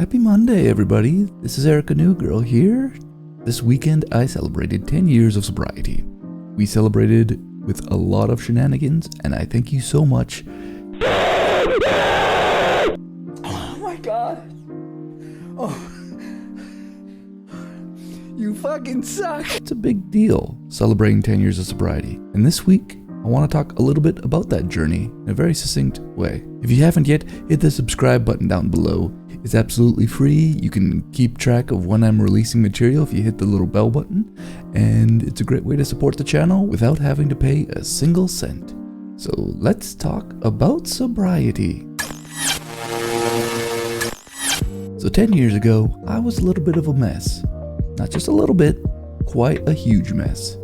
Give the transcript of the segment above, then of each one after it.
Happy Monday, everybody. This is Erica Newgirl here. This weekend, I celebrated 10 years of sobriety. We celebrated with a lot of shenanigans, and I thank you so much. Oh my god. Oh. You fucking suck. It's a big deal celebrating 10 years of sobriety. And this week, I want to talk a little bit about that journey in a very succinct way. If you haven't yet, hit the subscribe button down below. It's absolutely free. You can keep track of when I'm releasing material if you hit the little bell button. And it's a great way to support the channel without having to pay a single cent. So let's talk about sobriety. So 10 years ago, I was a little bit of a mess. Not just a little bit, quite a huge mess.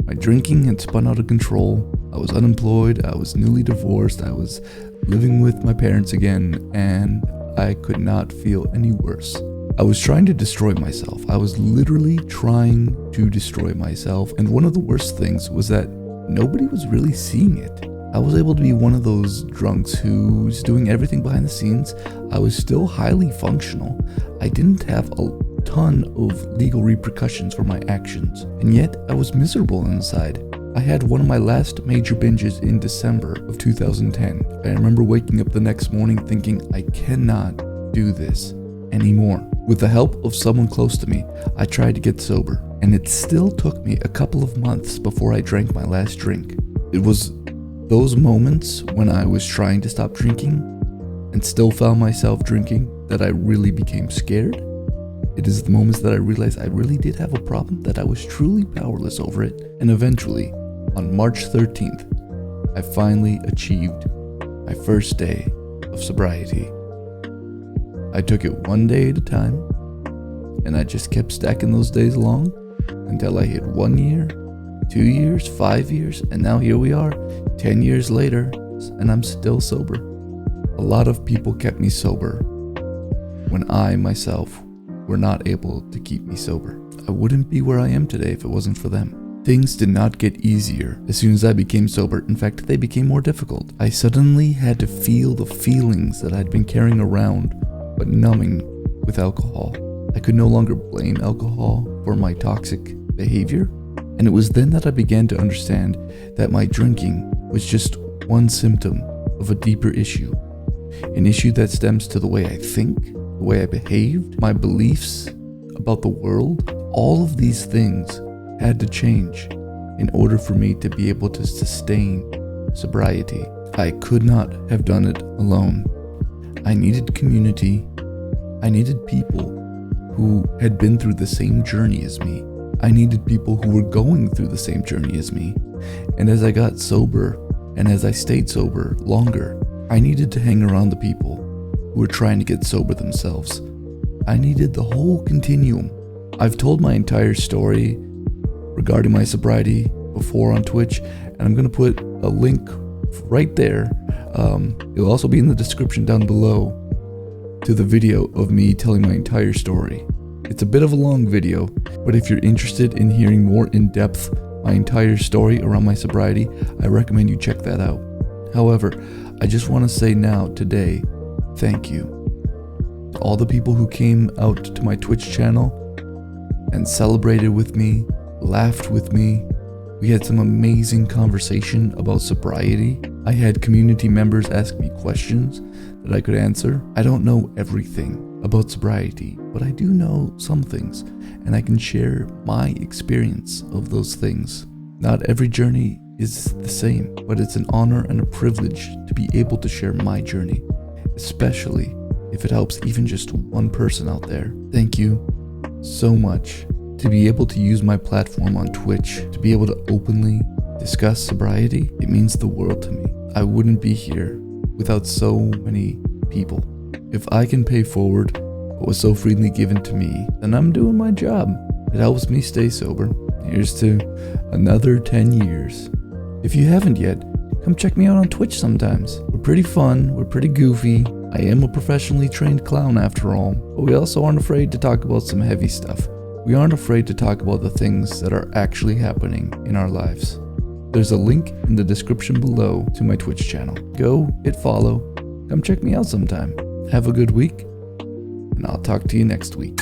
My drinking had spun out of control. I was unemployed, I was newly divorced, I was living with my parents again, and I could not feel any worse. I was trying to destroy myself. I was literally trying to destroy myself, and one of the worst things was that nobody was really seeing it. I was able to be one of those drunks who's doing everything behind the scenes. I was still highly functional. I didn't have a ton of legal repercussions for my actions, and yet I was miserable inside. I had one of my last major binges in December of 2010. I remember waking up the next morning thinking, I cannot do this anymore. With the help of someone close to me, I tried to get sober, and it still took me a couple of months before I drank my last drink. It was those moments when I was trying to stop drinking and still found myself drinking that I really became scared. It is the moments that I realized I really did have a problem, that I was truly powerless over it. And eventually, on March 13th, I finally achieved my first day of sobriety. I took it one day at a time, and I just kept stacking those days along until I hit 1 year, 2 years, 5 years, and now here we are, 10 years later, and I'm still sober. A lot of people kept me sober when I myself were not able to keep me sober. I wouldn't be where I am today if it wasn't for them. Things did not get easier as soon as I became sober. In fact, they became more difficult. I suddenly had to feel the feelings that I'd been carrying around, but numbing with alcohol. I could no longer blame alcohol for my toxic behavior, and it was then that I began to understand that my drinking was just one symptom of a deeper issue. An issue that stems to the way I think, the way I behaved, my beliefs about the world. All of these things had to change in order for me to be able to sustain sobriety. I could not have done it alone. I needed community. I needed people who had been through the same journey as me. I needed people who were going through the same journey as me. And as I got sober, and as I stayed sober longer, I needed to hang around the people who were trying to get sober themselves. I needed the whole continuum. I've told my entire story regarding my sobriety before on Twitch, and I'm going to put a link right there. It'll also be in the description down below to the video of me telling my entire story. It's a bit of a long video, but if you're interested in hearing more in depth my entire story around my sobriety, I recommend you check that out. However, I just want to say now, today, thank you to all the people who came out to my Twitch channel and celebrated with me, laughed with me. We had some amazing conversation about sobriety. I had community members ask me questions that I could answer. I don't know everything about sobriety, but I do know some things, and I can share my experience of those things. Not every journey is the same, but it's an honor and a privilege to be able to share my journey, especially if it helps even just one person out there. Thank you so much. To be able to use my platform on Twitch, to be able to openly discuss sobriety, it means the world to me. I wouldn't be here without so many people. If I can pay forward what was so freely given to me, then I'm doing my job. It helps me stay sober. Here's to another 10 years. If you haven't yet, come check me out on Twitch sometimes. We're pretty fun, we're pretty goofy. I am a professionally trained clown after all, but we also aren't afraid to talk about some heavy stuff. We aren't afraid to talk about the things that are actually happening in our lives. There's a link in the description below to my Twitch channel. Go, hit follow, come check me out sometime. Have a good week. and I'll talk to you next week.